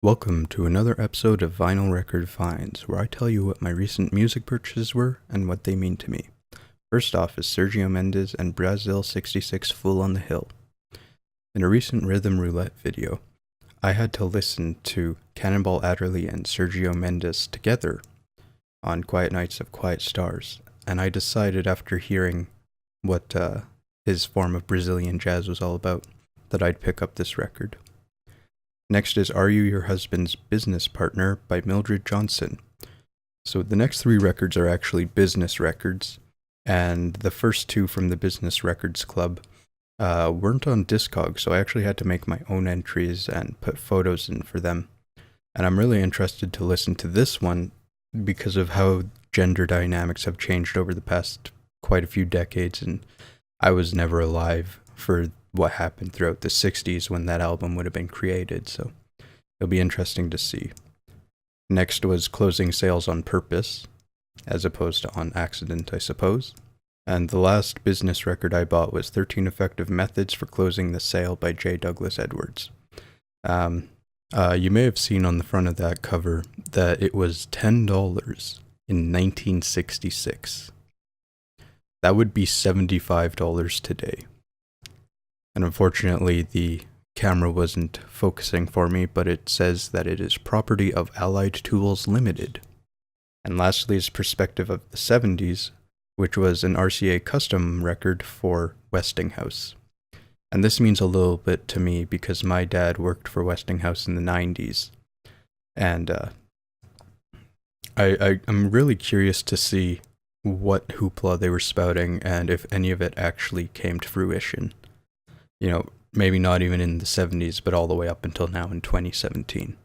Welcome to another episode of Vinyl Record Finds, where I tell you what my recent music purchases were and what they mean to me. First off is Sergio Mendes and Brazil 66 Fool on the Hill. In a recent Rhythm Roulette video, I had to listen to Cannonball Adderley and Sergio Mendes together on Quiet Nights of Quiet Stars, and I decided after hearing what his form of Brazilian jazz was all about that I'd pick up this record. Next is Are You Your Husband's Business Partner by Mildred Johnson. So the next three records are actually business records, and the first two from the Business Records Club weren't on Discog, so I actually had to make my own entries and put photos in for them. And I'm really interested to listen to this one because of how gender dynamics have changed over the past quite a few decades, and I was never alive for what happened throughout the 60s when that album would have been created, so it'll be interesting to see. Next was Closing Sales on Purpose, as opposed to On Accident, I suppose. And the last business record I bought was 13 Effective Methods for Closing the Sale by J. Douglas Edwards. You may have seen on the front of that cover that it was $10 in 1966. That would be $75 today. And unfortunately, the camera wasn't focusing for me, but it says that it is property of Allied Tools Limited. And lastly is Perspective of the 70s, which was an RCA custom record for Westinghouse. And this means a little bit to me because my dad worked for Westinghouse in the 90s. And I'm really curious to see what hoopla they were spouting and if any of it actually came to fruition. You know, maybe not even in the 70s, but all the way up until now in 2017.